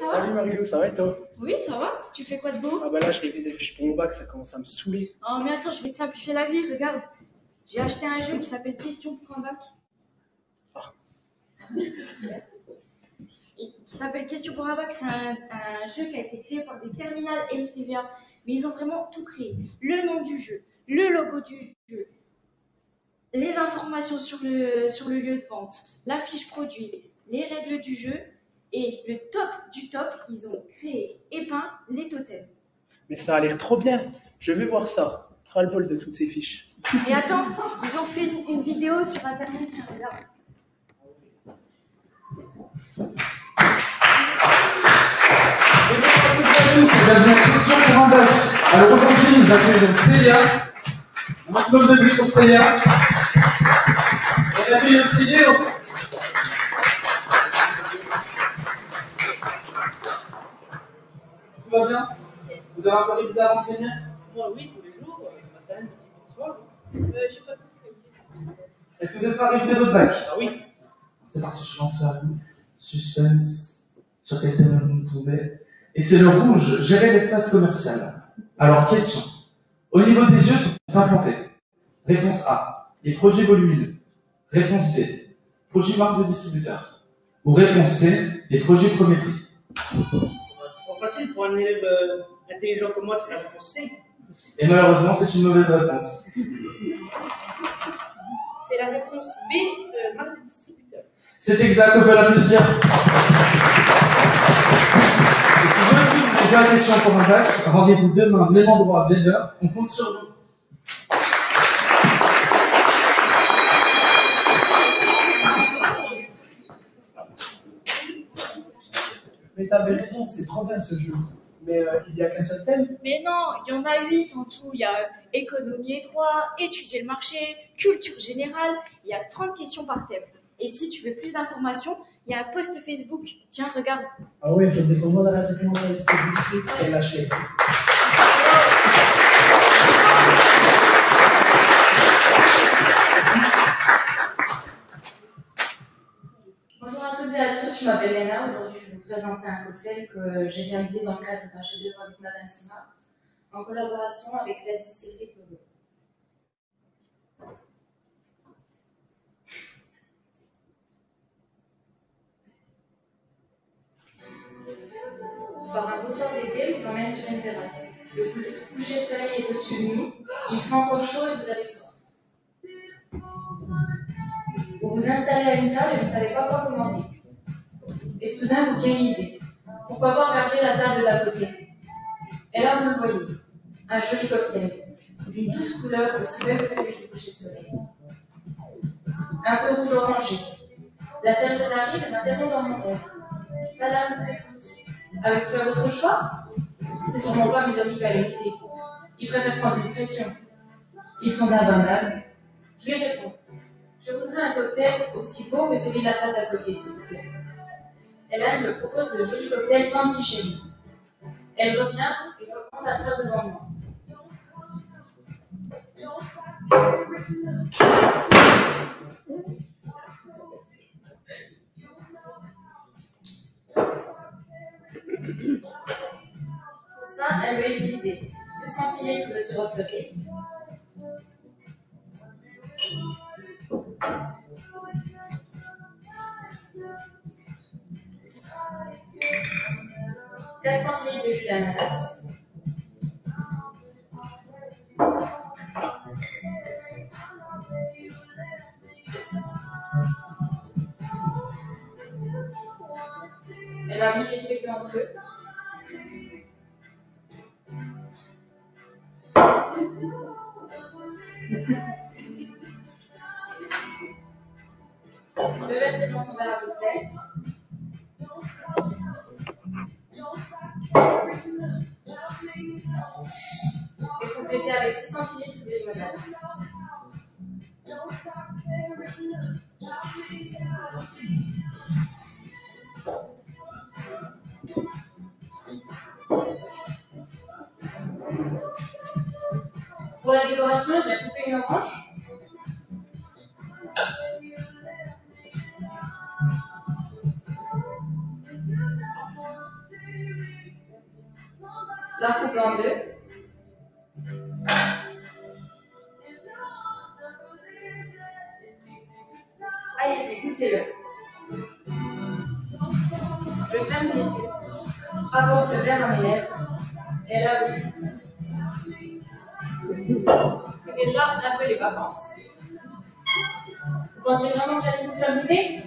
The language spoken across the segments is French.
ça va? Salut Marilou, ça va et toi? Oui, ça va. Tu fais quoi de beau? Ah bah là, je révise des fiches pour mon bac, ça commence à me saouler. Oh, mais attends, je vais te simplifier la vie. Regarde, j'ai acheté un jeu qui s'appelle Question pour un bac. Ah. Qui s'appelle Question pour un bac. C'est un jeu qui a été créé par des terminales LCVA. Mais ils ont vraiment tout créé. Le nom du jeu, le logo du jeu, les informations sur le lieu de vente, la fiche produit, les règles du jeu. Et le top du top, ils ont créé et peint les totems. Mais ça a l'air trop bien, je vais voir ça. Ras-le-bol de toutes ces fiches. Et attends, ils ont fait une vidéo sur internet, tiens, regarde. Et bonjour à toutes et à tous, bienvenue à Question pour un bac. Alors aujourd'hui, nous accueillons Célia. Un maximum de bruit pour Célia. Et on accueille aussi Léo. Tout va bien? Vous avez encore révisé avant de venir? Moi oui, tous les jours, matin, midi, soir. Je sais pas trop. Est-ce que vous êtes prêts à réviser votre bac? Ah oui. C'est parti, je lance la roue. Suspense. Sur quel thème vous nous tombez? Et c'est le rouge, gérer l'espace commercial. Alors, question. Au niveau des yeux, sont implantés. Réponse A, les produits volumineux. Réponse B, produits marque de distributeur. Ou réponse C, les produits premier prix. C'est trop facile pour un élève intelligent comme moi, c'est la réponse C. Et malheureusement, c'est une mauvaise réponse. C'est la réponse B, marque de distributeur. C'est exact, on peut l'applaudir. Et si vous aussi vous posez la question pour un bac, rendez-vous demain, même endroit, même heure, on compte sur vous. Mais t'avais raison, c'est trop bien ce jeu. Mais il n'y a qu'un seul thème? Mais non, il y en a 8 en tout. Il y a économie et droit, étudier le marché, culture générale. Il y a 30 questions par thème. Et si tu veux plus d'informations, il y a un post Facebook. Tiens, regarde. Ah oui, il faut des commandes à la documentaliste et lâcher. Bonjour à toutes et à tous, je m'appelle Léna. Aujourd'hui, je vais vous présenter un cocktail que j'ai réalisé dans le cadre d'un chef-d'œuvre avec Madame Sima, en collaboration avec la distillerie Clodo. Par un beau soir d'été, vous emmène sur une terrasse. Le coucher de soleil est au-dessus de nous, il fait encore chaud et vous avez soif. Vous vous installez à une table et vous ne savez pas quoi commander. Et soudain, vous vient une idée. Pourquoi pas regarder la table d'à côté? Et là, vous le voyez. Un joli cocktail, d'une douce couleur aussi belle que celui du coucher de soleil. Un peu rouge orangé. La serveuse arrive et m'interrompt dans mon rêve. Madame, vous écoute. Avez-vous fait votre choix? C'est sûrement pas mes amis à l'unité. Ils préfèrent prendre une pression. Ils sont d'invanables. Je lui réponds. Je voudrais un cocktail aussi beau que celui de la table d'à côté, s'il vous plaît. Et là, elle me propose le joli cocktail Fancy Chérie. Elle revient et commence à faire devant moi. Pour ça, elle va utiliser 2 cm de sirop cerise, 4 cm de jus d'ananas, elle va mis les checker entre eux. Le verser dans son verre à cocktail. Et compléter avec 6 cm de limonade. Pour la décoration, je vais couper une orange. l'un coupé en deux. Allez-y, goûtez-le. Je ferme les yeux, apporte le verre à mes lèvres, et là oui. C'est déjà un peu les vacances. Vous pensez vraiment que j'allais vous faire goûter?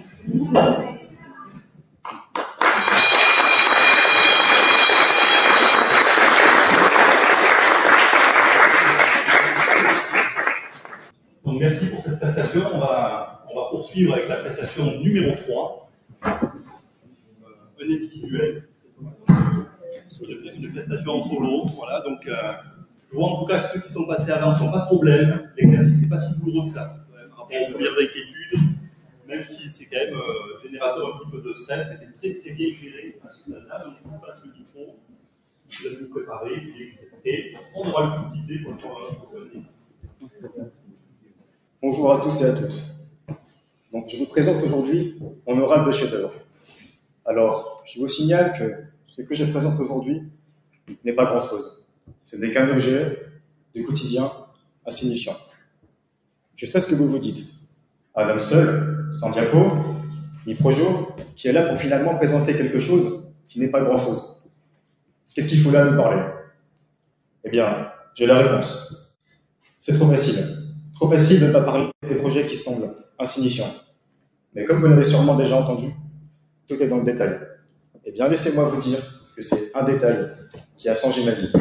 Donc merci pour cette prestation. On va poursuivre avec la prestation numéro 3. Un individuel. Une prestation en solo. Voilà, donc je vois en tout cas que ceux qui sont passés avant ne sont pas trop blêmes. L'exercice n'est pas si douloureux que ça. Par rapport aux premières inquiétudes, même si c'est quand même générateur un petit peu de stress, mais c'est très très bien géré à ce stade-là. Donc je vous passe le micro. Je vais vous préparer et on aura le possibilité pour le Bonjour à tous et à toutes. Donc, je vous présente aujourd'hui mon oral de chef-d'œuvre. Alors, je vous signale que ce que je présente aujourd'hui n'est pas grand-chose. Ce n'est qu'un objet du quotidien insignifiant. Je sais ce que vous vous dites. Un homme seul, sans diapo, ni projo, qui est là pour finalement présenter quelque chose qui n'est pas grand-chose. Qu'est-ce qu'il faut là nous parler? Eh bien, j'ai la réponse. C'est trop facile. Trop facile de ne pas parler des projets qui semblent insignifiants. Mais comme vous l'avez sûrement déjà entendu, tout est dans le détail. Eh bien, laissez-moi vous dire que c'est un détail qui a changé ma vie.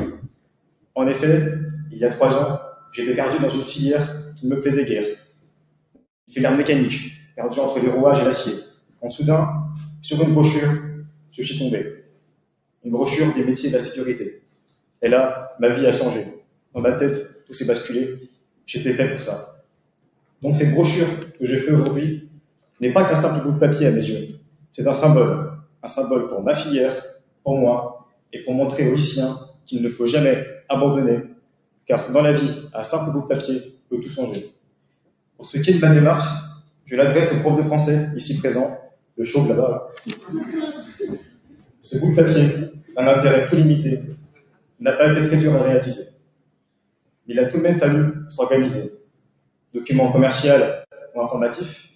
En effet, il y a 3 ans, j'étais perdu dans une filière qui ne me plaisait guère. Une filière mécanique, perdue entre les rouages et l'acier. Quand soudain, sur une brochure, je suis tombé. Une brochure des métiers de la sécurité. Et là, ma vie a changé. Dans ma tête, tout s'est basculé. J'étais fait pour ça. Donc cette brochure que je fais aujourd'hui n'est pas qu'un simple bout de papier à mes yeux. C'est un symbole pour ma filière, pour moi, et pour montrer aux lycéens qu'il ne faut jamais abandonner, car dans la vie, un simple bout de papier peut tout changer. Pour ce qui est de ma démarche, je l'adresse au prof de français, ici présent, le chauve là-bas. Ce bout de papier, d'un intérêt peu limité, n'a pas été très dur à réaliser. Il a tout de même fallu s'organiser. Document commercial ou informatif,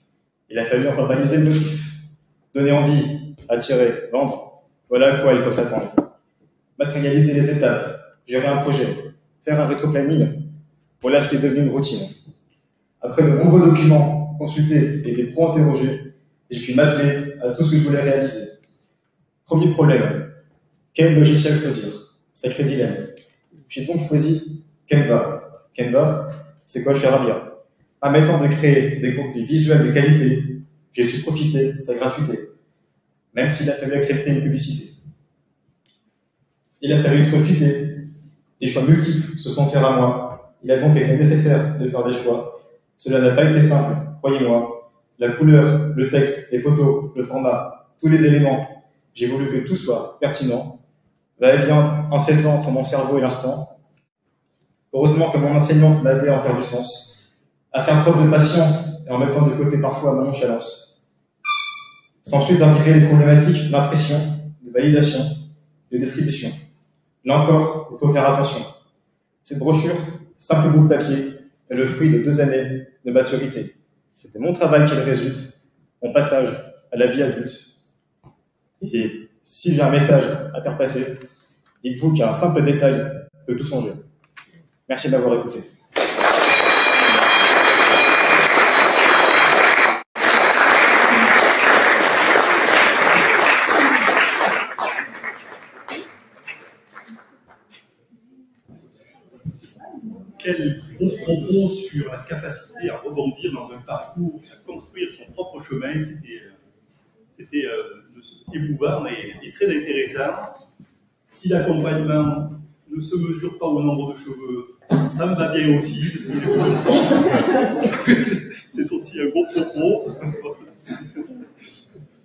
il a fallu en formaliser le motif. Donner envie, attirer, vendre, voilà à quoi il faut s'attendre. Matérialiser les étapes, gérer un projet, faire un rétro-planning, voilà ce qui est devenu une routine. Après de nombreux documents consultés et des pros interrogés, j'ai pu m'atteler à tout ce que je voulais réaliser. Premier problème, quel logiciel choisir? Sacré dilemme. J'ai donc choisi Canva. Canva, c'est quoi cher à lire? Permettant de créer des contenus visuels de qualité, j'ai su profiter de sa gratuité, même s'il a fallu accepter une publicité. Il a fallu profiter. Des choix multiples se sont faits à moi. Il a donc été nécessaire de faire des choix. Cela n'a pas été simple, croyez-moi. La couleur, le texte, les photos, le format, tous les éléments, j'ai voulu que tout soit pertinent, va-et-vient incessant entre mon cerveau et l'instant. Heureusement que mon enseignante m'a aidé à en faire du sens, à faire preuve de patience et en mettant de côté parfois ma nonchalance. S'ensuit d'intégrer les problématiques d'impression, de validation, de distribution. Là encore, il faut faire attention. Cette brochure, simple bout de papier, est le fruit de 2 années de maturité. C'était mon travail qui le résulte, mon passage à la vie adulte. Et si j'ai un message à faire passer, dites-vous qu'un simple détail peut tout changer. Merci de m'avoir écouté. Quel beau propos sur la capacité à rebondir dans un parcours, à construire son propre chemin. C'était émouvant et très intéressant. Si l'accompagnement ne se mesure pas au nombre de cheveux, ça me va bien aussi. C'est aussi un beau propos.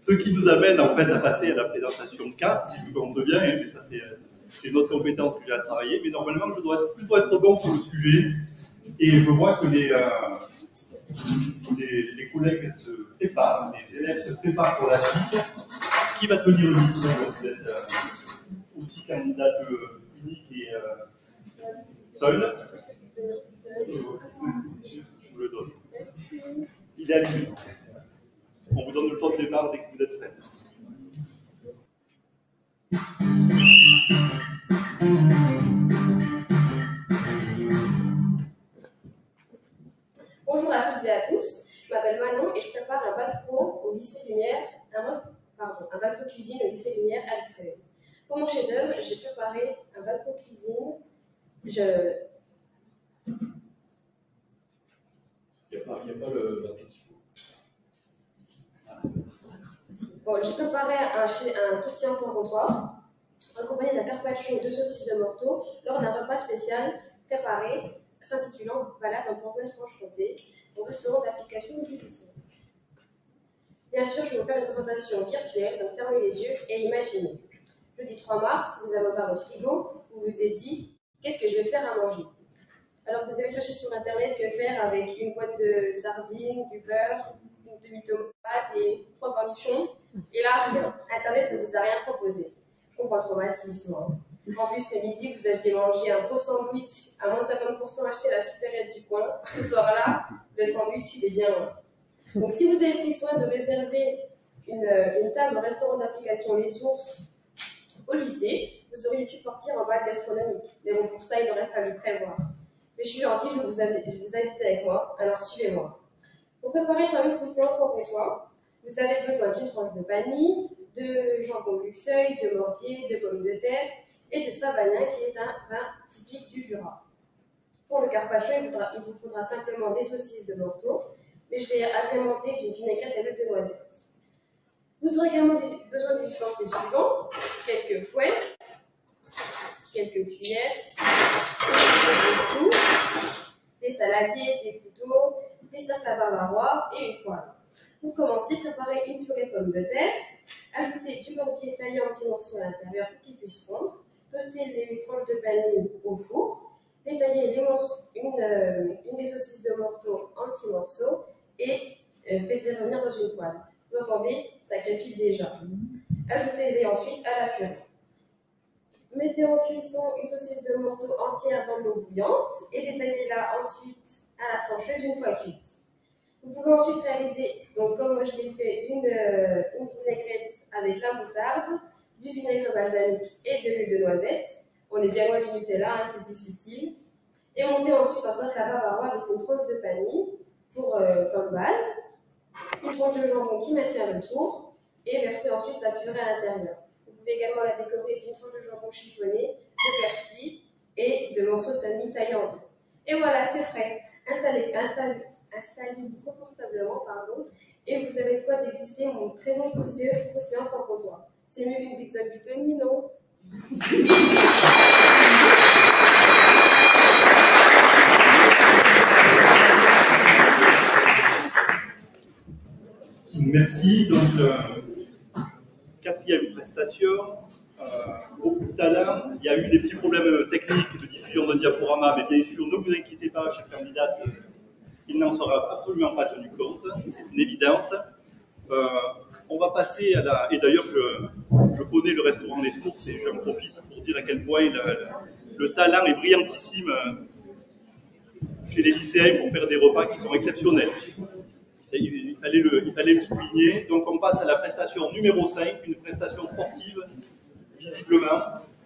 Ce qui nous amène en fait à passer à la présentation 4, si je compte bien, mais ça c'est une autre compétence que j'ai à travailler, mais normalement je dois plutôt être bon sur le sujet, et je vois que les collègues se préparent, les élèves se préparent pour la suite. Qui va tenir le micro? Vous êtes aussi candidate unique seul. Je vous le donne. Il est allumé. On vous donne le temps de départ dès que vous êtes prêts. Bonjour à toutes et à tous, je m'appelle Manon et je prépare un bac pro au lycée Lumière, un bac pro cuisine au lycée Lumière à Luxembourg. Pour mon chef-d'œuvre, j'ai préparé un bac pro cuisine. Il n'y a pas le petit fou. Bon, j'ai préparé un croustillant comptoir accompagné d'un carpaccio de saucisses de morteau lors d'un repas spécial préparé s'intitulant Balade en Bourgogne-Franche-Comté au restaurant d'application du lycée. Bien sûr, je vais vous faire une présentation virtuelle, donc fermez les yeux et imaginez. Jeudi 3 mars, vous avez ouvert votre frigo, vous vous êtes dit qu'est-ce que je vais faire à manger? Alors vous avez cherché sur internet que faire avec une boîte de sardines, du beurre, une demi-tomate et 3 cornichons. Et là, rien. Internet ne vous a rien proposé. Je comprends le traumatisme. Hein. En plus, ce midi, vous aviez mangé un beau sandwich à moins 50% acheté à la supérette du coin. Ce soir-là, le sandwich, il est bien loin. Donc, si vous avez pris soin de réserver une table au restaurant d'application Les Sources au lycée, vous auriez pu partir en bac gastronomique. Mais bon, pour ça, il aurait fallu prévoir. Mais je suis gentille, je vous invite avec moi, alors suivez-moi. Pour préparer le fameux croustillant franc-comtois, vous avez besoin d'une tranche de pain de mie, de jambon Luxeuil, de morbier, de pommes de terre et de savagnin qui est un vin typique du Jura. Pour le carpaccio, il vous faudra simplement des saucisses de morteau, mais je l'ai agrémenté d'une vinaigrette à l'huile de noisette. Vous aurez également besoin des ustensiles suivants, quelques fouets, quelques cuillères, des coups, des saladiers, des couteaux, des cercles à bavarois et une poêle. Pour commencer, préparez une purée de pommes de terre, ajoutez du morbier taillé en petits morceaux à l'intérieur pour qu'il puisse fondre, toastez les tranches de pain de mie au four, détaillez une des saucisses de morteau en petits morceaux et faites-les revenir dans une poêle. Vous entendez, ça crépite déjà. Ajoutez-les ensuite à la purée. Mettez en cuisson une saucisse de morteau entière dans l'eau bouillante et détaillez-la ensuite à la trancheuse une fois cuite. Vous pouvez ensuite réaliser, donc comme moi je l'ai fait, une vinaigrette avec la moutarde, du vinaigre balsamique et de l'huile de noisette. On est bien loin du Nutella, hein, c'est plus subtil. Et monter ensuite un cercle à bavarois avec une tranche de pain de mie comme base, une tranche de jambon qui maintient le tour et verser ensuite la purée à l'intérieur. Vous pouvez également la décorer d'une tranche de jambon chiffonné, de persil et de morceaux de pain de mie taillés en deux. Et voilà, c'est prêt. Installez-vous confortablement, et vous avez de quoi déguster mon très bon croustillant franc-comtois. C'est mieux qu'une pizza Buitoni, non? Merci. Donc, quatrième prestation. Au tout à l'heure, il y a eu des petits problèmes techniques de diffusion d'un diaporama, mais bien sûr, ne vous inquiétez pas, chère candidate, il n'en sera absolument pas tenu compte, c'est une évidence. On va passer à la... Et d'ailleurs, je connais le restaurant Les Sources et j'en profite pour dire à quel point le talent est brillantissime chez les lycéens pour faire des repas qui sont exceptionnels. Et il fallait le souligner. Donc on passe à la prestation numéro 5, une prestation sportive, visiblement,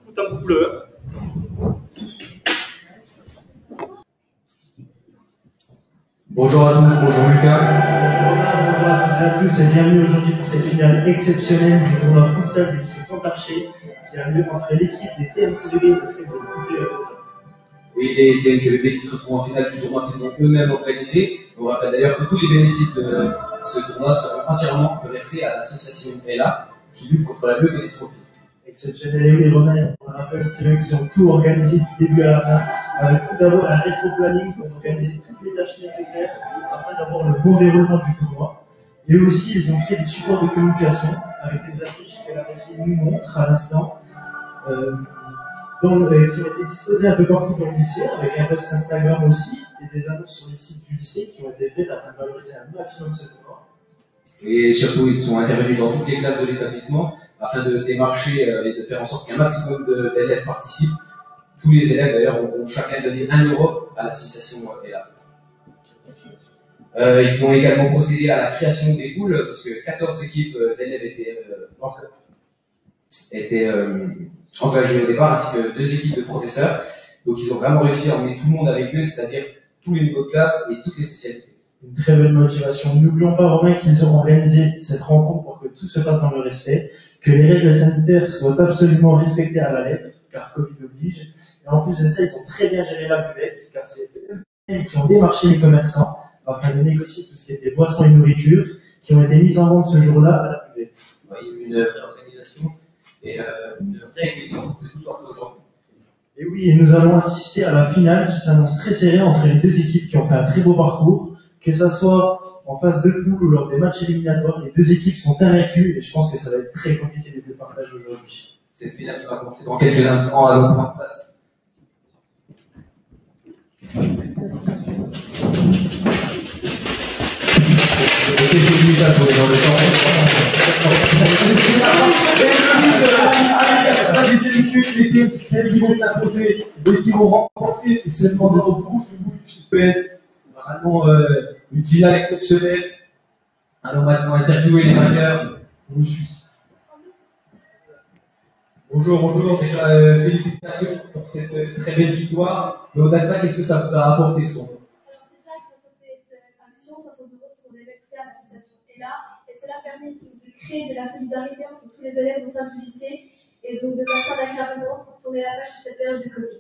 tout en couleur. Bonjour à tous, bonjour Lucas. Bonjour à tous et à tous et bienvenue aujourd'hui pour cette finale exceptionnelle du tournoi futsal du lycée Fontarché qui a lieu entre l'équipe des TMCBB et des CBB. Oui, les TMCBB qui se retrouvent en finale du tournoi qu'ils ont eux-mêmes organisé. On rappelle d'ailleurs que tous les bénéfices de ce tournoi seront entièrement reversés à l'association Zela qui lutte contre la leucodystrophie. Exceptionnel et oui, Romain, on rappelle, c'est eux qui ont tout organisé du début à la fin, avec tout d'abord un rétro-planning pour organiser toutes les tâches nécessaires afin d'avoir le bon déroulement du tournoi. Et aussi, ils ont créé des supports de communication avec des affiches que la régie nous montre à l'instant, qui ont été disposées un peu partout dans le lycée, avec un post Instagram aussi, et des annonces sur les sites du lycée qui ont été faites afin de valoriser un maximum ce tournoi. Et surtout, ils sont intervenus dans toutes les classes de l'établissement afin de démarcher et de faire en sorte qu'un maximum d'élèves participent. Tous les élèves d'ailleurs ont chacun donné 1 euro à l'association ELA. Ils ont également procédé à la création des poules, parce que 14 équipes d'élèves étaient engagées au départ, ainsi que 2 équipes de professeurs. Donc ils ont vraiment réussi à emmener tout le monde avec eux, c'est-à-dire tous les niveaux de classe et toutes les spécialités. Une très belle motivation. N'oublions pas, Romain, qu'ils ont organisé cette rencontre pour que tout se passe dans le respect, que les règles sanitaires soient absolument respectées à la lettre, car Covid oblige. Et en plus de ça, ils ont très bien géré la buvette, car c'est eux qui ont démarché les commerçants afin de négocier tout ce qui était boissons et nourriture, qui ont été mises en vente ce jour-là à la buvette. Ouais, il y a eu une réorganisation et une rééquilibre pour que tout soit fait aujourd'hui. Et oui, et nous allons assister à la finale qui s'annonce très serrée entre les 2 équipes qui ont fait un très beau parcours, que ça soit en phase de poule ou lors des matchs éliminatoires. Les 2 équipes sont invaincues et je pense que ça va être très compliqué de départager aujourd'hui. Cette finale qui va commencer dans quelques instants, allons prendre place. Quelques minutes à jouer dans le temps. Quels qui vont s'imposer, et qui vont remporter, et seulement au bout du bout, qui peut être vraiment une finale exceptionnelle. Allons maintenant interviewer les vainqueurs. Je vous suis. Bonjour, déjà félicitations pour cette très belle victoire. Mais au-delà de ça, qu'est-ce que ça vous a apporté ce moment? Alors déjà, grâce à cette action, 500 euros seront déversés à l'association ELA et cela permet de créer de la solidarité entre tous les élèves au sein du lycée et donc de passer un agréable moment pour tourner la page sur cette période de Covid.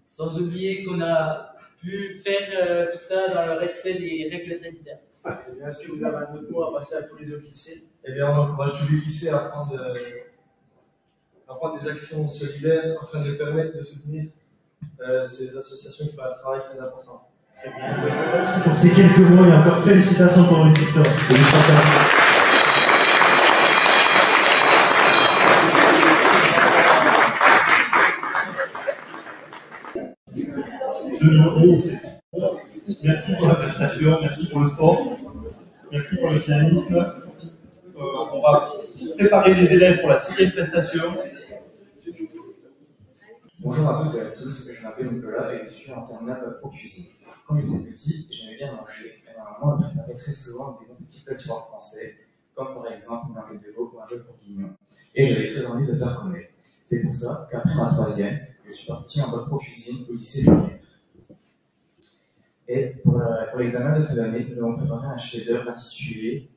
Sans oublier qu'on a pu faire tout ça dans le respect des règles sanitaires. Et bien sûr, vous avez un autre mot à passer à tous les autres lycées. Eh bien, on encourage tous les lycées à prendre des actions solidaires afin de permettre de soutenir ces associations qui font un travail très important. Très bien. Merci pour ces quelques mots et encore félicitations pour votre victoire. Merci pour la prestation, merci pour le sport, merci pour le dynamisme. On va préparer les élèves pour la 6e prestation. Bonjour à toutes et à tous, je m'appelle Nicolas et je suis en terminale pro cuisine. Quand j'étais petit, j'aimais bien manger. Et normalement, on préparait très souvent des bons petits plats du roi français, comme par exemple une enquête de veau ou un veau bourguignon. Et j'avais très envie de faire comme elle. C'est pour ça qu'après ma 3e, je suis parti en bac pro cuisine au lycée Lumière. Et pour l'examen de fin d'année, nous avons préparé un chef-d'œuvre intitulé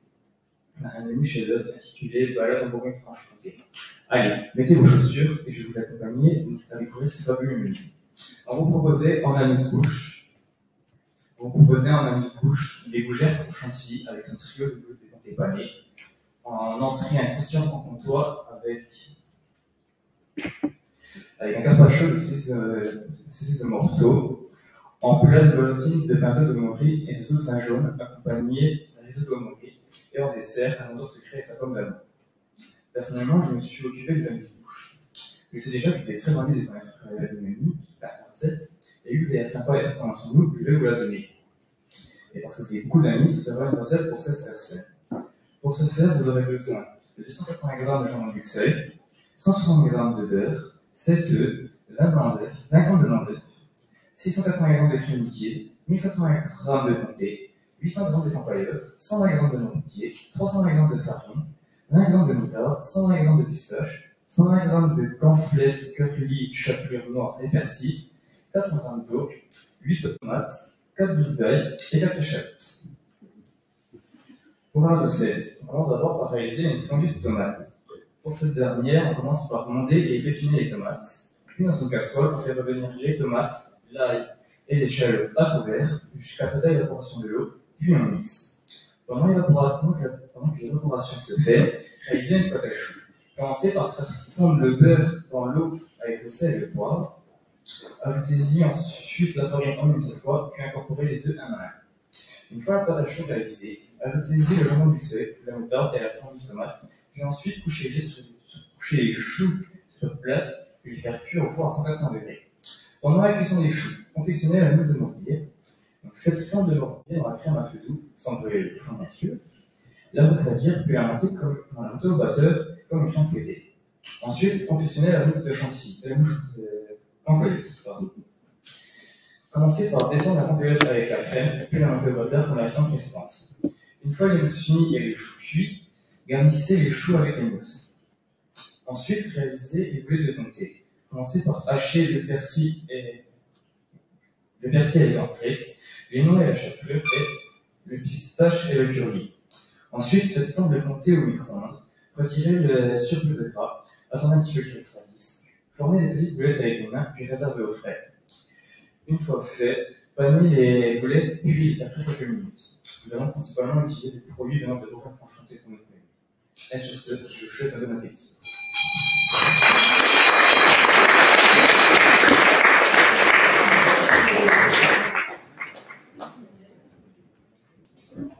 un menu chef-d'œuvre intitulé Balade en Bourgogne-Franche-Comté. Allez, mettez vos chaussures et je vais vous accompagner à découvrir ce fabuleux menu. Alors, vous proposez en amuse-bouche des gougères pour chantilly avec son trio de comté pané. En entrée, un croustillant en comtois avec un carpaccio de saucisse de morteau. En plat de bolotine de pinto de Maury et ses sauces vin jaune accompagnées d'un risotto au Maury. Et en dessert, un endroit secret et sa pomme d'amour. Personnellement, je me suis occupé des amuse-bouches. Je sais déjà que vous avez très envie de connaître le menu, la recette, et vu que vous avez sympa et ensemble sur nous, je vais vous la donner. Et parce que vous avez beaucoup d'amis, ce sera une recette pour 16 personnes. Pour ce faire, vous aurez besoin de 280 g de jambon du seuil, 160 g de beurre, 7 œufs, 20 g de blanc d'œuf, 680 g de crème liquide, 1080 g de comté, 800 g de pampallotte, 120 g de noirmoutier, 320 g de farine, 20 g de moutarde, 120 g de pistache, 120 g de cornflakes, curly, chapelure noire et persil, 400 g d'eau, 8 tomates, 4 gousses d'ail et 4 échalotes. Pour la recette, on commence d'abord par réaliser une fondue de tomates. Pour cette dernière, on commence par monder et pépiner les tomates. Puis dans une casserole, on fait revenir les tomates, l'ail et l'échalote à couvert jusqu'à la totale évaporation de l'eau, puis on mixe. Pendant que l'évaporation se fait, réalisez une pâte à choux. Commencez par faire fondre le beurre dans l'eau avec le sel et le poivre. Ajoutez-y ensuite la farine en une seule fois, puis incorporez les œufs un à un. Une fois la pâte à choux réalisée, ajoutez-y le jambon du seuil, la moutarde et la fondue de tomate, puis ensuite couchez les choux sur plaque, puis les faire cuire au four à 180 degrés. Pendant la cuisson des choux, confectionnez la mousse de morbier. Donc faites fondre le morbier dans la crème à feu doux, sans brûler le fond bien sûr. La refroidir, puis la monter au batteur comme une crème fouettée. Ensuite, confectionnez la mousse de chantilly. pardon. Commencez par détendre la complétte avec la crème, puis la montée au butter comme la viande précédente. Une fois les mousses finies et les choux cuits, garnissez les choux avec les mousses. Ensuite, réalisez les boulettes de comté. Commencez par hacher le persil et les cornflakes, les noix et la chapelure, et le pistache et le curry. Ensuite, faites fondre le comté au micro-ondes. Retirez le surplus de gras. Attendez un petit peu qu'il refroidisse. Formez des petites boulettes avec les mains, puis réservez au frais. Une fois fait, paniez les boulettes, puis les faire frire quelques minutes. Nous allons principalement utiliser des produits venant de Bourgogne-Franche-Comté pour notre menu. Et sur ce, je vous souhaite un bon appétit.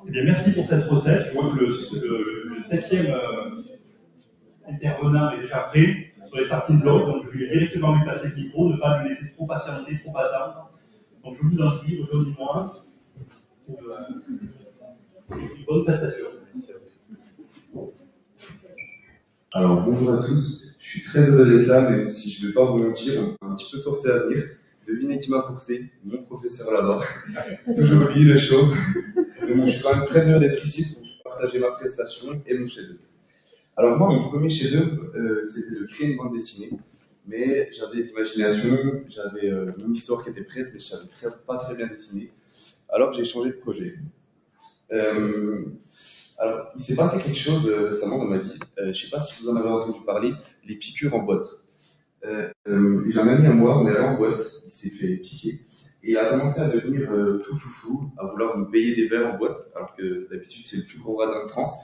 Eh bien, merci pour cette recette. Je vois que le 7e intervenant est déjà prêt sur les starting blocks, donc je vais directement lui passer le micro, ne pas lui laisser trop patienter, trop attendre. Donc je vous en prie, rejoignez-moi pour une bonne prestation. Alors bonjour à tous, je suis très heureux d'être là, même si je ne vais pas vous mentir, on m'a un petit peu forcé à venir. Devinez qui m'a forcé, mon professeur là-bas. Toujours lui, le show. Mais bon, je suis quand même très heureux d'être ici pour partager ma prestation et mon chef-d'œuvre. Alors moi, mon premier chef-d'œuvre, c'était de créer une bande dessinée. Mais j'avais l'imagination, j'avais une histoire qui était prête, mais je ne savais pas très bien dessiner. Alors j'ai changé de projet. Alors, il s'est passé quelque chose récemment dans ma vie. Je ne sais pas si vous en avez entendu parler, les piqûres en boîte. J'ai un ami à moi, on est allé en boîte, il s'est fait piquer. Et il a commencé à devenir tout foufou, à vouloir me payer des verres en boîte, alors que d'habitude c'est le plus gros radin de France.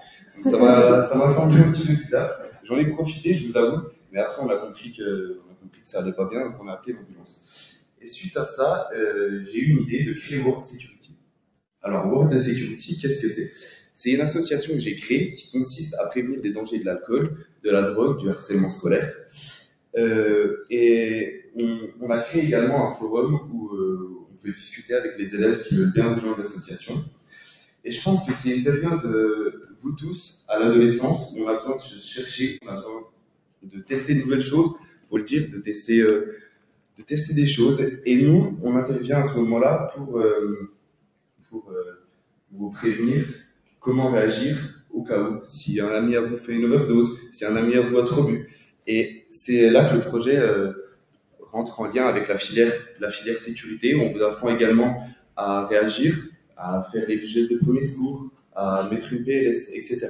Donc ça m'a semblé un petit peu bizarre. J'en ai profité, je vous avoue, mais après on a compris que ça allait pas bien, donc on a appelé l'ambulance. Et suite à ça, j'ai eu une idée de créer World Security. Alors World Security, qu'est-ce que c'est? C'est une association que j'ai créée qui consiste à prévenir des dangers de l'alcool, de la drogue, du harcèlement scolaire. Et on a créé également un forum où on peut discuter avec les élèves qui veulent bien rejoindre l'association. Et je pense que c'est une période, vous tous, à l'adolescence, où on a besoin de chercher, on a besoin de tester de nouvelles choses, il faut le dire, de tester des choses. Et nous, on intervient à ce moment-là pour vous prévenir comment réagir au cas où, si un ami à vous fait une overdose, si un ami à vous a trop bu. Et c'est là que le projet rentre en lien avec la filière sécurité, où on vous apprend également à réagir, à faire les gestes de premier secours, à mettre une PLS, etc.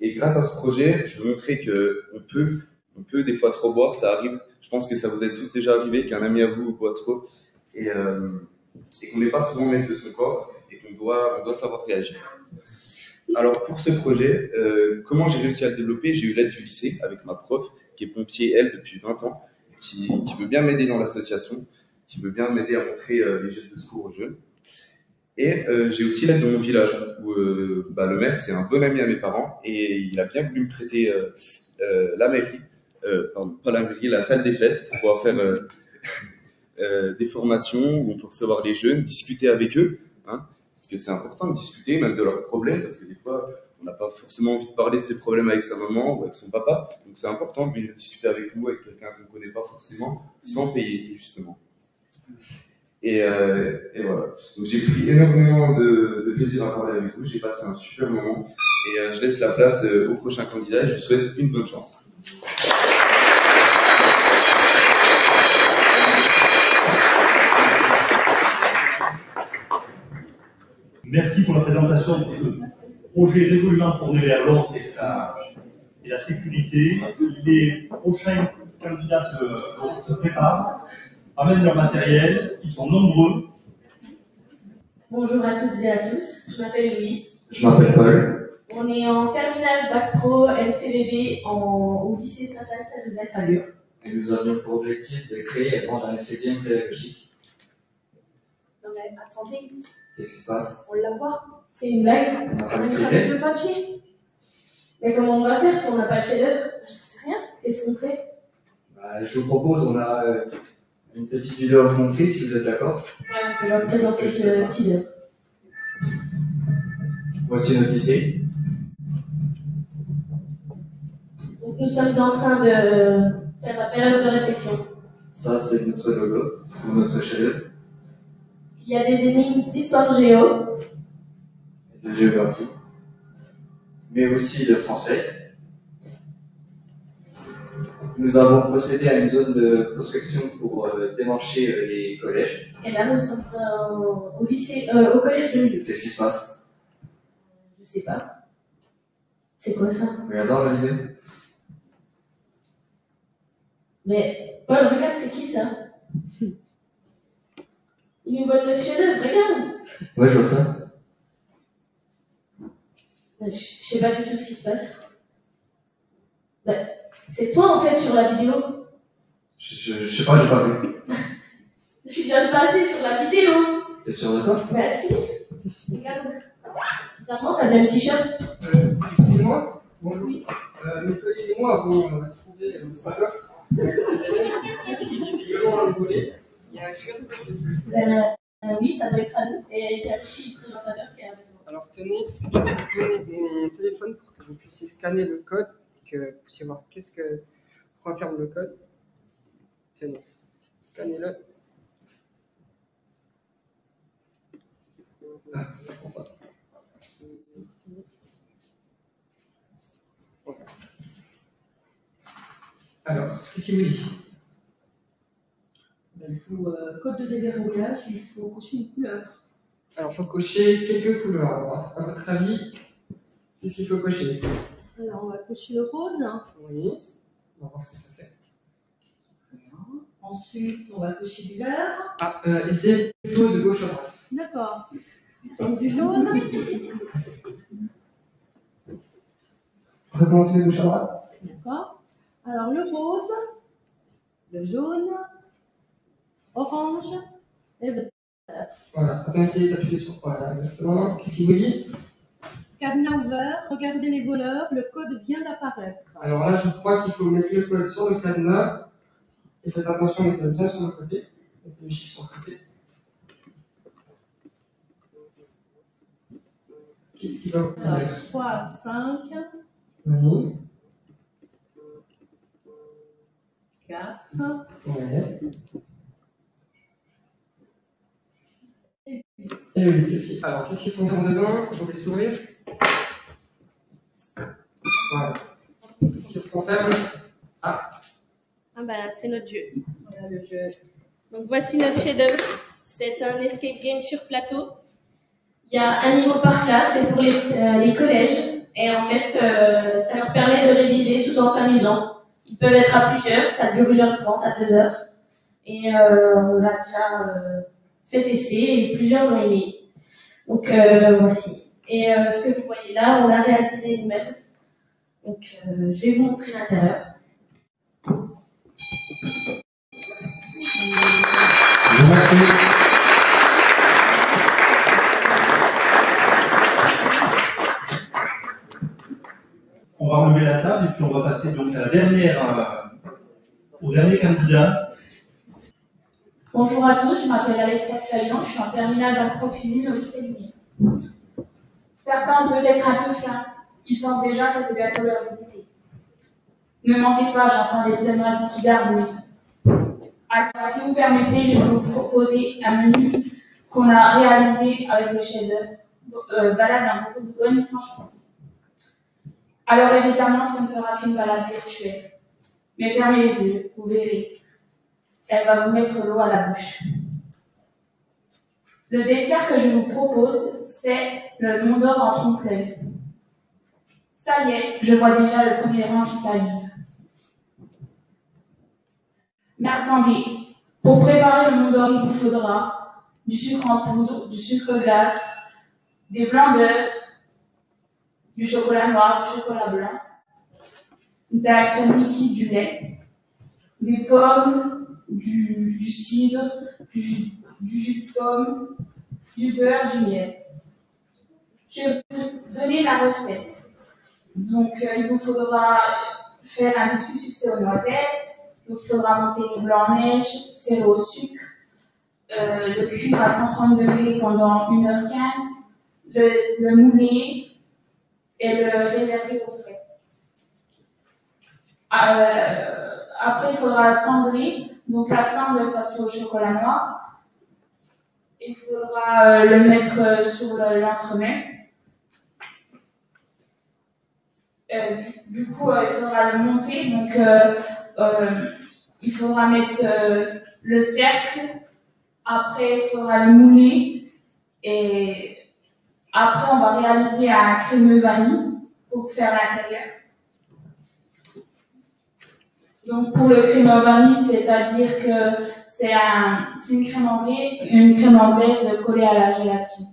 Et grâce à ce projet, je veux montrer qu'on peut des fois trop boire, ça arrive. Je pense que ça vous est tous déjà arrivé, qu'un ami à vous boit trop, et qu'on n'est pas souvent maître de son corps, et qu'on doit savoir réagir. Alors pour ce projet, comment j'ai réussi à le développer? J'ai eu l'aide du lycée avec ma prof, qui est pompier, elle, depuis 20 ans, qui veut bien m'aider dans l'association, qui veut bien m'aider à montrer les gestes de secours aux jeunes. Et j'ai aussi l'aide de mon village, où le maire, c'est un bon ami à mes parents, et il a bien voulu me prêter la mairie, pardon, pas la mairie, la salle des fêtes, pour pouvoir faire des formations où on peut recevoir les jeunes, discuter avec eux, hein, parce que c'est important de discuter, même de leurs problèmes, parce que des fois, on n'a pas forcément envie de parler de ses problèmes avec sa maman ou avec son papa, donc c'est important de venir discuter avec nous, avec quelqu'un qu'on ne connaît pas forcément, sans payer, justement. Et voilà. Donc j'ai pris énormément de plaisir à parler avec vous, j'ai passé un super moment, et je laisse la place au prochain candidat, et je vous souhaite une bonne chance. Merci pour la présentation de ce projet résolument tourné vers l'autre et la sécurité. Les prochains candidats se préparent, amènent leur matériel, ils sont nombreux. Bonjour à toutes et à tous, je m'appelle Louise. Je m'appelle Paul. On est en terminale Bac Pro LCVB au lycée Saint-Anne-Joseph à Lure. Et nous avions pour objectif de créer et vendre un SCDM pédagogique. Non mais attendez, Qu'est-ce qui se passe? on l'a pas. C'est une blague? On n'a pas On de est avec deux papiers. Mais comment on va faire si on n'a pas de chef-d'œuvre? Je sais rien. Qu'est-ce qu'on fait? Je vous propose, on a une petite vidéo à vous montrer si vous êtes d'accord. Ouais, on peut leur présenter ce teaser. Voici notre lycée. Donc, nous sommes en train de faire la période de réflexion. Ça, c'est notre logo, ou notre chef-d'œuvre Il y a des énigmes d'histoire géo. de géographie, mais aussi de français. Nous avons procédé à une zone de prospection pour démarcher les collèges. Et là, nous sommes au lycée, au collège de Mulhouse. Qu'est-ce qui se passe? Je sais pas. C'est quoi ça? Regardons la vidéo. Mais, Paul, regarde, c'est qui ça? Il nous vole notre chef-d'œuvre, regarde! Ouais, je vois ça. Je sais pas du tout ce qui se passe. Bah, c'est toi en fait sur la vidéo. Je sais pas, j'ai pas vu. Tu viens de passer sur la vidéo. T'es sûr de toi? Bah si. Regarde. Bizarrement, t'as le même t-shirt. Excusez-moi. Bonjour. Mes collègues et moi avons trouvé ce coffre. Visiblement un volet. Il y a un code. Oui, ça doit être à nous. Et il y a aussi le présentateur qui est avec nous. Alors tenez mon téléphone pour que vous puissiez scanner le code et que vous puissiez voir qu'est-ce que renferme le code. Tenez, scannez-le. Ah, ça prend pas. Voilà. Alors, qu'est-ce qu'il vous dit? Il faut code de déverrouillage, il faut cocher une couleur. Alors, il faut cocher quelques couleurs à droite. À votre avis, qu'est-ce qu'il faut cocher? Alors, on va cocher le rose. Oui. On va voir ce que ça fait. Ensuite, on va cocher du vert. Ah, essayez plutôt de gauche à droite. D'accord. Donc, du jaune. Recommencez de gauche à droite. D'accord. Alors, le rose, le jaune, orange et vert. Voilà. Maintenant, essayez d'appuyer sur. Voilà, exactement. Qu'est-ce qu'il vous dit? Cadenas ouvert, regardez les voleurs, le code vient d'apparaître. Alors là, je crois qu'il faut mettre le code sur le cadenas. Et faites attention, mettez-le bien sur le côté. Mettez le chiffre sur le côté. Qu'est-ce qu'il va vous Alors, dire? 3, 5, Oui. 4. Ouais. Et oui, alors, qu'est-ce qu'ils sont dedans? Je vais sourire. Voilà. Qu'est-ce qu'ils sont fermes? Ah. Ah ben, c'est notre jeu. Voilà le jeu. Donc voici notre chef-d'œuvre. C'est un escape game sur plateau. Il y a un niveau par classe, c'est pour les collèges. Et en fait, ça leur permet de réviser tout en s'amusant. Ils peuvent être à plusieurs, ça dure 1h30 à 2h. Et on l'a déjà fait tester et plusieurs l'ont aimé. Donc voici. Et ce que vous voyez là, on l'a réalisé nous-mêmes. Donc je vais vous montrer l'intérieur. Je vous remercie. On va relever la table et puis on va passer donc à la dernière, au dernier candidat. Bonjour à tous, je m'appelle Alexia Crayon, je suis en terminale d'agro-cuisine au lycée Lumière. Certains ont peut-être un peu faim, ils pensent déjà que c'est bientôt l'heure de goûter. Ne mentez pas, j'entends les stomatiques qui gargouillent. Alors, si vous permettez, je vais vous proposer un menu qu'on a réalisé avec le chef-d'œuvre balade d'un groupe de Bourgogne-Franche-Comté. Alors évidemment, ce ne sera qu'une balade virtuelle. Mais fermez les yeux, vous verrez. Elle va vous mettre l'eau à la bouche. Le dessert que je vous propose, c'est le Mont d'Or en trompe-l'œil. Ça y est, je vois déjà le premier rang qui salive. Mais attendez, pour préparer le Mont d'Or, il vous faudra du sucre en poudre, du sucre glace, des blancs d'œufs, du chocolat noir, du chocolat blanc, de la crème liquide, du lait, des pommes, du cidre, du jus de pomme, du beurre, du miel. Je vais vous donner la recette. Donc, il vous faudra faire un biscuit sucré aux noisettes, donc il faudra monter les blancs en neige, serrer au sucre, le cuire à 130 degrés pendant 1h15, le mouler et le réserver au frais. Après, il faudra cendrer Donc l'ensemble, ça sera au chocolat noir. Il faudra le mettre sur l'entremets. Du coup, il faudra le monter. Donc, il faudra mettre le cercle. Après, il faudra le mouler. Et après, on va réaliser un crémeux vanille pour faire l'intérieur. Donc, pour le crémeux vanille, c'est-à-dire que c'est une crème anglaise collée à la gélatine.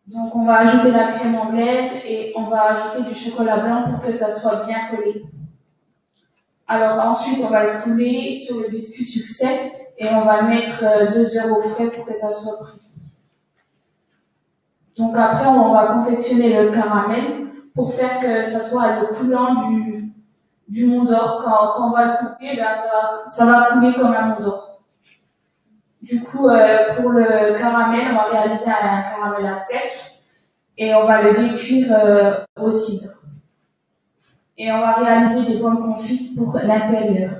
Donc, on va ajouter la crème anglaise et on va ajouter du chocolat blanc pour que ça soit bien collé. Alors, ensuite, on va le couler sur le biscuit sucré et on va le mettre 2 heures au frais pour que ça soit pris. Donc, après, on va confectionner le caramel pour faire que ça soit le coulant du Mont d'Or. Quand on va le couper, ben, ça va couler comme un Mont d'Or. Du coup, pour le caramel, on va réaliser un caramel à sec et on va le décuire au cidre. Et on va réaliser des pommes confites pour l'intérieur.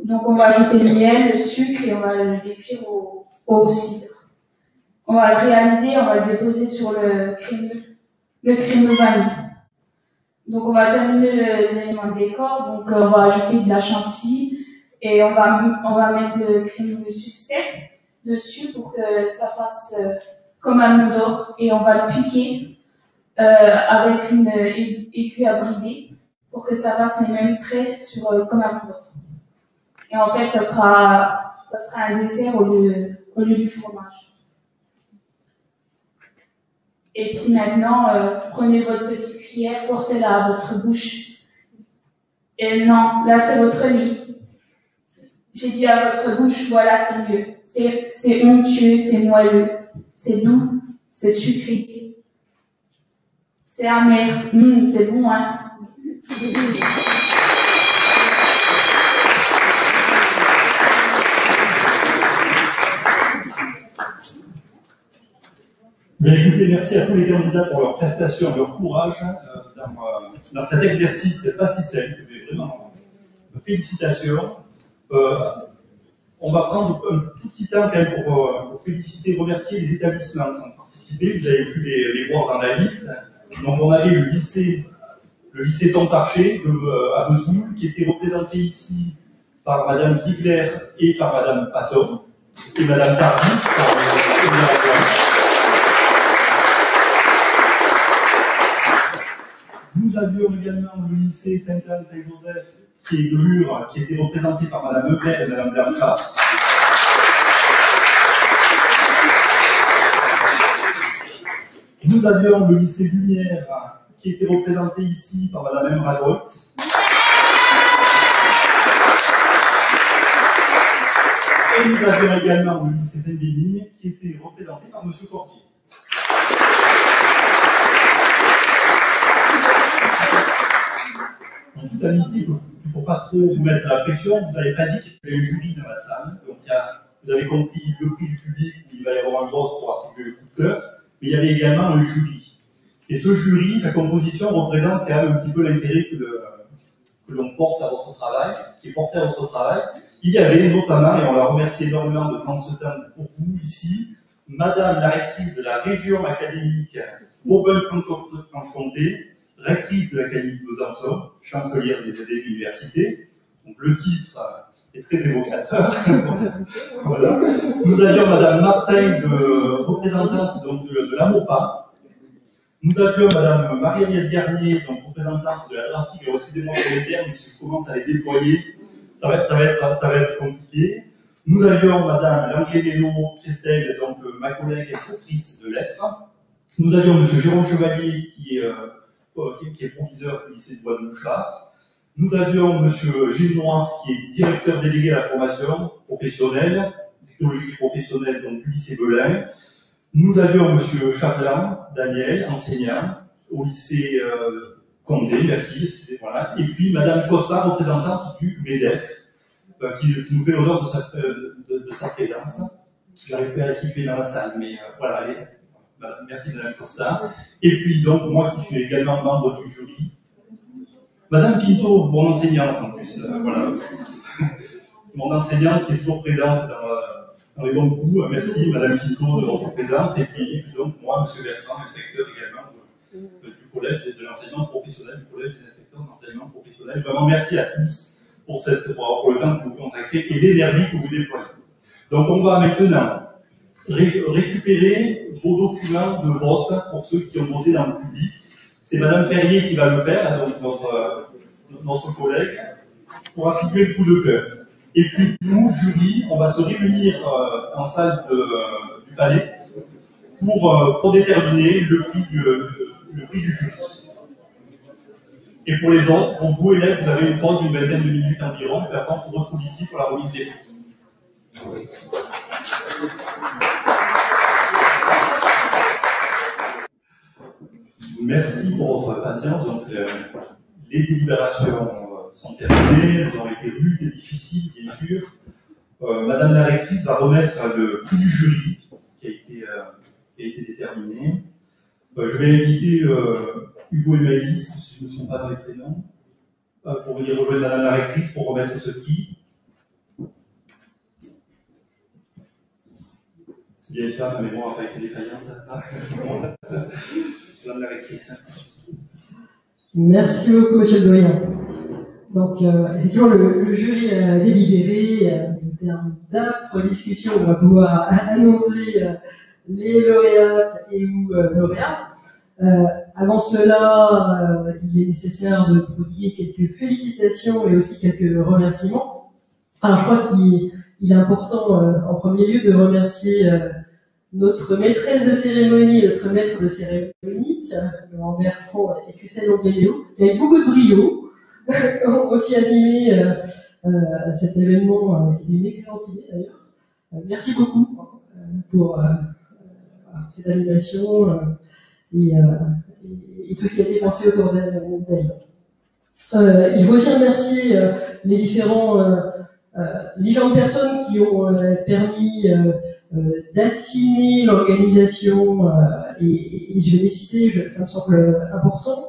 Donc, on va ajouter le miel, le sucre et on va le décuire au cidre. On va le réaliser, on va le déposer sur le crémeux vanille. Donc, on va terminer l'élément de décor. Donc, on va ajouter de la chantilly. Et on va mettre le crémeux sucré dessus pour que ça fasse comme un Mont d'Or. Et on va le piquer avec une aiguille à brider pour que ça fasse les mêmes traits comme un Mont d'Or. Et en fait, ça sera un dessert au lieu du fromage. Et puis maintenant, prenez votre petite cuillère, portez-la à votre bouche. Et non, là c'est votre lit. J'ai dit à votre bouche, voilà, c'est mieux. C'est onctueux, c'est moelleux, c'est doux, c'est sucré, c'est amer. C'est bon, hein? Bien, écoutez, merci à tous les candidats pour leur prestation, leur courage dans cet exercice. C'est pas si simple, mais vraiment, félicitations. On va prendre un tout petit temps quand même pour féliciter et remercier les établissements qui ont participé. Vous avez pu les voir dans la liste. Donc on avait le lycée Tontarché à Vesoul, qui était représenté ici par Madame Ziegler et par Madame Paton, et Madame Tardy par Nous avions également le lycée Sainte-Anne-Saint-Joseph, qui est de Lure, qui était représenté par Madame Meubert et Madame Blanchard. Nous avions le lycée Lumière, qui était représenté ici par Madame M. Ragolt. Et nous avions également le lycée Saint-Bénigne, qui était représenté par M. Cortier. En toute amitié, pour pas trop vous mettre la pression, vous n'avez pas dit qu'il y avait un jury dans la salle. Donc vous avez compris le prix du public, où il va y avoir un vote pour attribuer le coup de cœur, mais il y avait également un jury. Et ce jury, sa composition représente quand même un petit peu l'intérêt que l'on porte à votre travail, qui est porté à votre travail. Il y avait notamment, et on la remercie énormément de prendre ce temps pour vous ici, Madame la rectrice de la région académique Bourgogne-Franche-Comté, rectrice de l'Académie de Besançon, chancelière des universités. Donc le titre est très évocateur. Voilà. Nous avions Madame Martin, représentante donc, de la MOPA. Nous avions Madame Marie-Agnès Garnier, donc représentante de la graphique. Alors excusez-moi pour les termes, mais si je commence à les déployer, ça va être compliqué. Nous avions Madame Langlais-Léno Christelle, donc ma collègue instructrice de lettres. Nous avions Monsieur Jérôme Chevalier, qui est proviseur du lycée de Bois-de-Mouchard. Nous avions M. Gilles Noir, qui est directeur délégué à la formation professionnelle, technologique professionnelle, donc du lycée Belin. Nous avions M. Chapelain, Daniel, enseignant au lycée Condé, merci, excusez-moi. Voilà. Et puis Mme Costa, représentante du MEDEF, qui nous fait l'honneur de sa présence. J'arrive pas à la situer dans la salle, mais voilà, allez. Merci Mme Costa. Et puis donc moi qui suis également membre du jury. Madame Quinto, mon enseignante en plus, voilà. Mon enseignante qui est toujours présente dans les bons coups. Merci Madame Quinto de votre présence. Et puis donc moi, Monsieur Bertrand, inspecteur également du collège de l'enseignement professionnel, du collège des inspecteurs d'enseignement professionnel. Vraiment merci à tous pour le temps que vous consacrez et l'énergie que vous déployez. Donc on va maintenant récupérer vos documents de vote pour ceux qui ont voté dans le public. C'est Madame Ferrier qui va le faire, donc notre collègue, pour attribuer le coup de cœur. Et puis nous, jury, on va se réunir en salle du palais pour déterminer le prix du jury. Et pour les autres, pour vous élèves, vous avez une pause d'une vingtaine de minutes environ, et après on se retrouve ici pour la remise des prix. Merci pour votre patience. Donc, les délibérations sont terminées, elles ont été rudes et difficiles, bien sûr. Madame la rectrice va remettre le prix du jury qui a été déterminé. Je vais inviter Hugo et Maëlys, si je ne me trompe pas dans les prénoms, pour venir rejoindre Madame la rectrice pour remettre ce prix. C'est bien sûr, ma mémoire n'a pas été défaillante. Madame la rectrice. Merci beaucoup, monsieur le doyen. Donc, effectivement, le jury a délibéré, en termes d'âpre discussion, on va pouvoir annoncer les lauréates et ou lauréats. Avant cela, il est nécessaire de prodiguer quelques félicitations et aussi quelques remerciements. Alors, je crois qu'il est important, en premier lieu, de remercier notre maîtresse de cérémonie, notre maître de cérémonie, Laurent Bertrand et Christelle Longuello, qui avec beaucoup de brio ont aussi animé cet événement, qui est une excellente idée d'ailleurs. Merci beaucoup pour cette animation et tout ce qui a été pensé autour d'elle. Il faut aussi remercier les différentes personnes qui ont permis d'affiner l'organisation et je vais les citer, ça me semble important.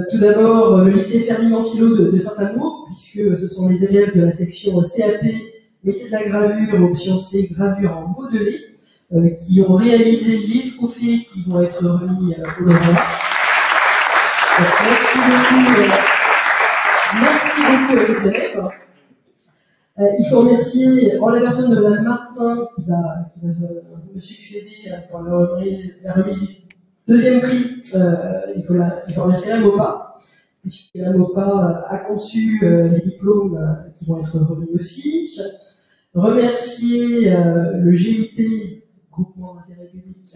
Tout d'abord, le lycée Ferdinand Filot de Saint-Amour, puisque ce sont les élèves de la section CAP, métier de la gravure, option C, gravure en modelé, qui ont réalisé les trophées qui vont être remis aux lauréats. Merci beaucoup à ces élèves. Il faut remercier en la personne de Mme Martin qui va me succéder pour la remise du deuxième prix. Il faut remercier la MOPA, puisque la MOPA a conçu les diplômes qui vont être remis aussi. Remercier le GIP, Groupement d'intérêt public,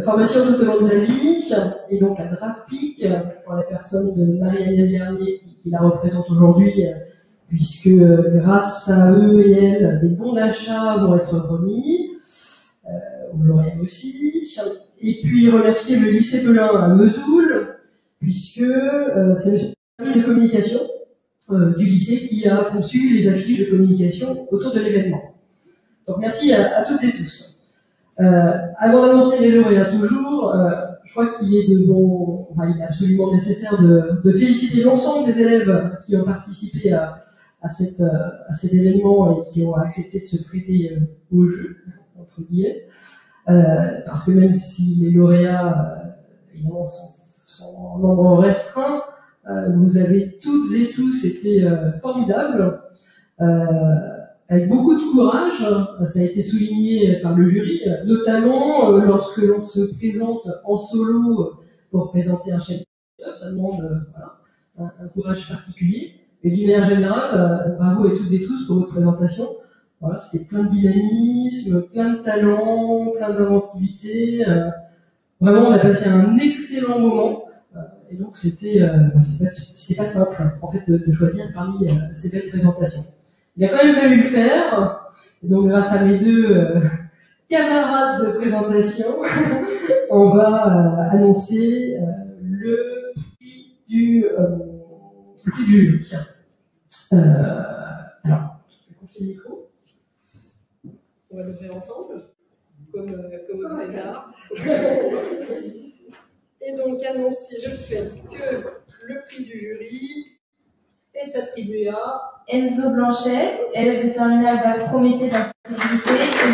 formation tout au long de la vie, et donc la DRAFPIC, pour la personne de Marie-Agnès Vernier qui la représente aujourd'hui, puisque grâce à eux et elles, des bons d'achat vont être remis, aux lauréats aussi. Et puis remercier le lycée Belin à Vesoul, puisque c'est le service de communication du lycée qui a conçu les affiches de communication autour de l'événement. Donc merci à toutes et tous. Avant d'annoncer les lauréats toujours, je crois qu'il est il est absolument nécessaire de féliciter l'ensemble des élèves qui ont participé à cet événement et qui ont accepté de se prêter au jeu, entre guillemets. Parce que même si les lauréats, évidemment, sont en nombre restreint, vous avez toutes et tous été formidables, avec beaucoup de courage. Ça a été souligné par le jury, notamment lorsque l'on se présente en solo pour présenter un chef-d'œuvre. Ça demande un courage particulier. Et d'une manière générale, bravo à toutes et tous pour votre présentation. Voilà, c'était plein de dynamisme, plein de talent, plein d'inventivité. Vraiment, on a passé un excellent moment. Et donc, c'était pas simple, en fait, de choisir parmi ces belles présentations. Il a quand même fallu le faire. Et donc, grâce à mes deux camarades de présentation, on va annoncer le prix du jury. Alors, je vais confier le micro. On va le faire ensemble, comme au César. Et donc, annoncer, je fais que le prix du jury est attribué à Enzo Blanchet, élève de terminale bac pro métier d'intégrité et nutrition de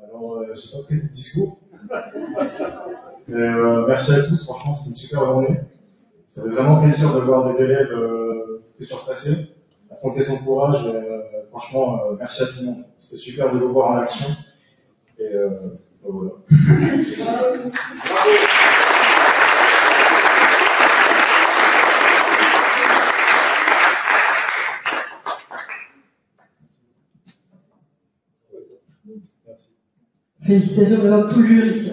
Alors, j'ai pas pris de discours. Merci à tous, franchement, c'est une super journée. Ça fait vraiment plaisir de voir des élèves que surpasser, affronter son courage. Franchement, merci à tout le monde. C'est super de vous voir en action. Et voilà. Félicitations vraiment tout le jury ici.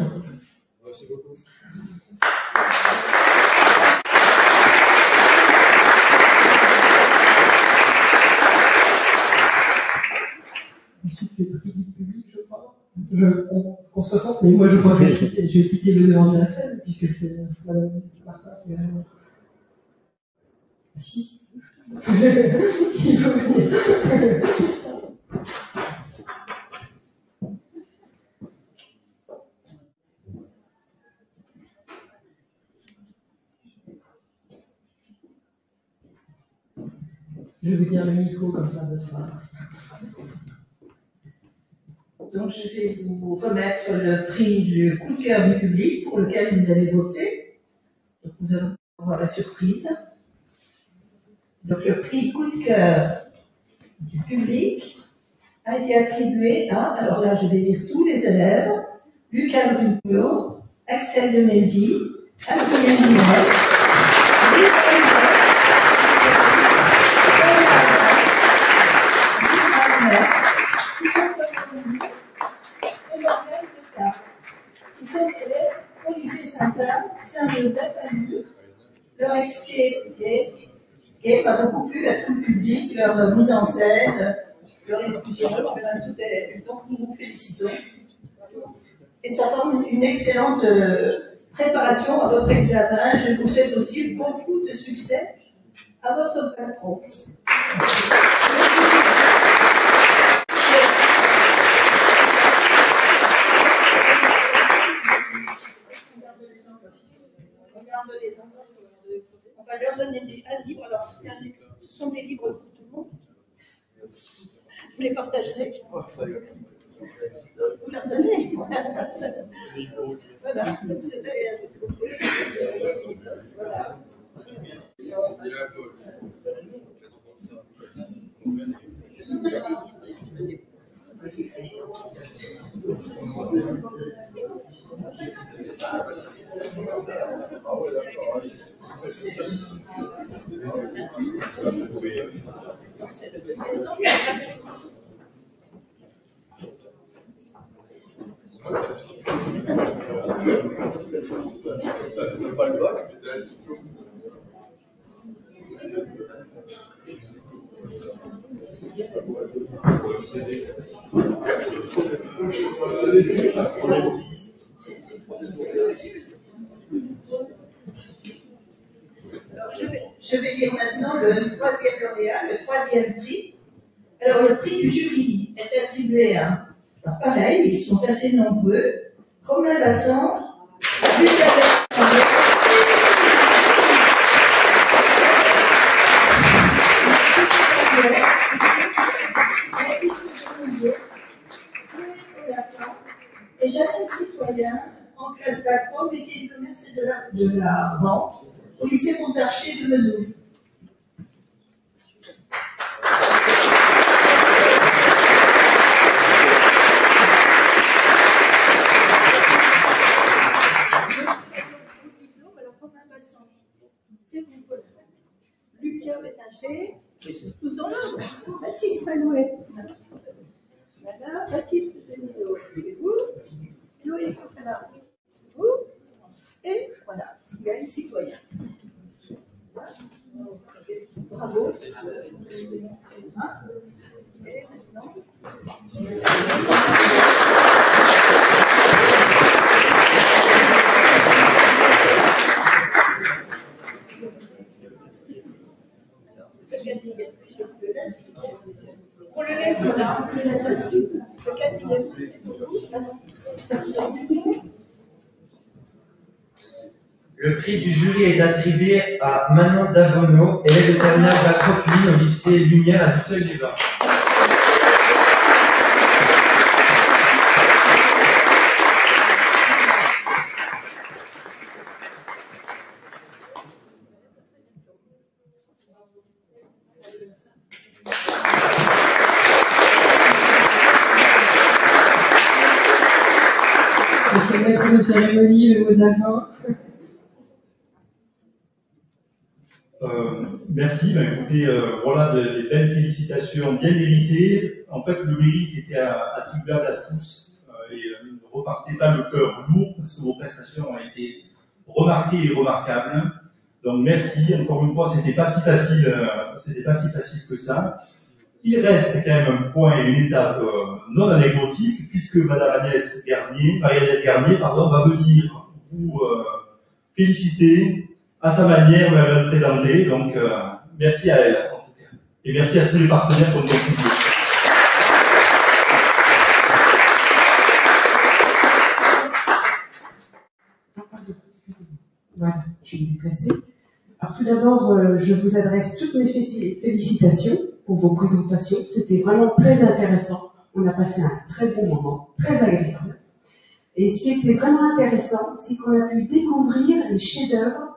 Merci beaucoup. Ensuite, le prix du public, je crois. Qu'on se ressente, mais moi je crois que je vais citer le devant de la scène, puisque c'est Madame Martin qui va. Si. Il faut venir. Je vais vous tenir le micro, comme ça sera. Donc, je vais vous remettre le prix du coup de cœur du public pour lequel vous avez voté. Donc, nous allons avoir la surprise. Donc, le prix coup de cœur du public a été attribué à, alors là, je vais lire tous les élèves, Lucas Brugnot, Axel de Mézy, Adrien Guinet, qui sont élèves au lycée Saint-Joseph à Lure. Leur expliqué a beaucoup plu à tout le public, leur mise en scène, leur élocution, enfin, tout est. Donc nous vous félicitons. Et ça forme une excellente préparation à votre examen. Je vous souhaite aussi beaucoup de succès à votre patron. On va leur donner un livre. Alors, ce sont des livres pour tout le monde. Vous les partagerez. Vous leur donnez. Voilà. Donc, c'est voilà. Je vais lire maintenant le troisième lauréat, le troisième prix. Alors, le prix du jury est attribué à, alors pareil, ils sont assez nombreux, Romain Bassan, Lucas et Jeannette Citoyen, en classe bac pro, métier de commerce et de la vente, au lycée Montarcher de Vesoul. Lucas Bétaché, ils sont tous dans l'ordre. Baptiste Malouet. Voilà, Baptiste Benito, c'est vous. Loïc Fofana, c'est vous. Et voilà, Sylvain Citoyen. Bravo. Et maintenant. On le laisse là. Le quatrième, c'est pour vous, ça vous a... Le prix du jury est attribué à Manon Dabono, élève de terminale Bacroculine au lycée Lumière à Dusseuil-du-Var. Monsieur le maître de cérémonie, le mot de la fin. Merci, écoutez, voilà des belles félicitations bien méritées. En fait, le mérite était attribuable à tous et ne repartez pas le cœur lourd parce que vos prestations ont été remarquées et remarquables. Donc merci, encore une fois, c'était pas si facile que ça. Il reste quand même un point et une étape non anecdotique puisque Marie-Agnès Garnier, va venir vous féliciter à sa manière, elle va le présenter, donc merci à elle, en tout cas. Et merci à tous les partenaires qui ont contribué. Voilà, je vais me déplacer. Alors tout d'abord, je vous adresse toutes mes félicitations pour vos présentations. C'était vraiment très intéressant. On a passé un très bon moment, très agréable. Et ce qui était vraiment intéressant, c'est qu'on a pu découvrir les chefs-d'œuvre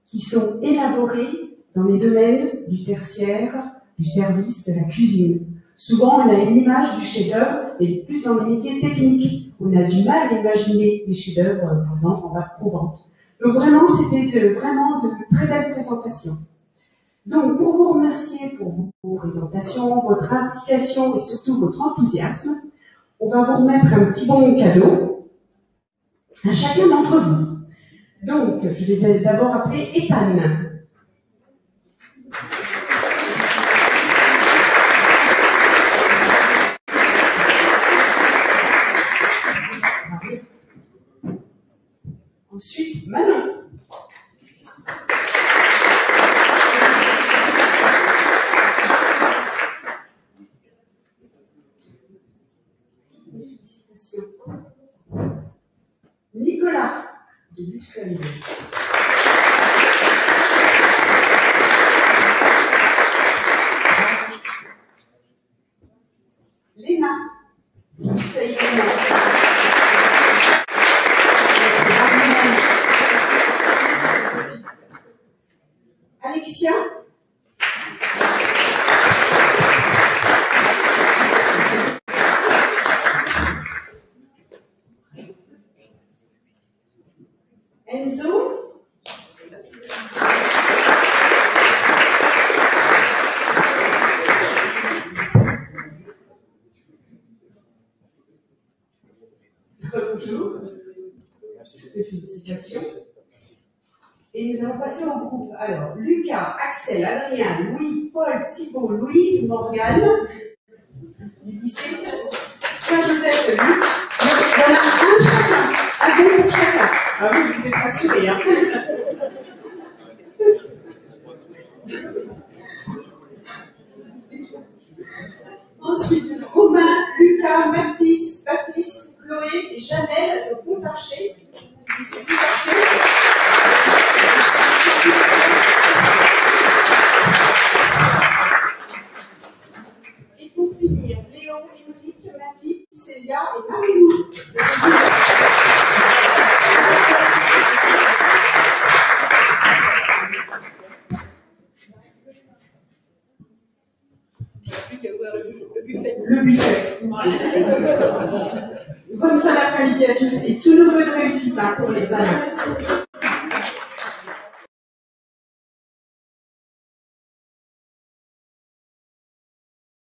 qui sont élaborés dans les domaines du tertiaire, du service, de la cuisine. Souvent, on a une image du chef-d'œuvre, mais plus dans les métiers techniques. On a du mal à imaginer les chefs-d'œuvre, par exemple, en bac pro-vente. Donc vraiment, c'était vraiment de très belles présentations. Donc, pour vous remercier pour vos présentations, votre implication et surtout votre enthousiasme, on va vous remettre un petit bon cadeau à chacun d'entre vous. Donc, je vais d'abord appeler Ethan. Ensuite, Manon. Félicitations. Nicolas. De Luxembourg. Léna. De Luxembourg. Alexia. Enzo. Bonjour. Félicitations. Et nous allons passer au groupe. Alors, Lucas, Axel, Adrien, Louis, Paul, Thibault, Louise, Morgane, du lycée Saint-Joseph, Luc. Il y en a un chacun, un bon pour chacun. Ah oui, vous êtes rassurés, hein. Ensuite, Romain, Lucas, Baptiste, Chloé et Janelle de Pontarché. Et pour finir, Léon, Émeric, Mathilde, Célia et Marie-Lou. Le buffet. Bonne fin d'après-midi à tous et tout nouveau de réussite pour les années.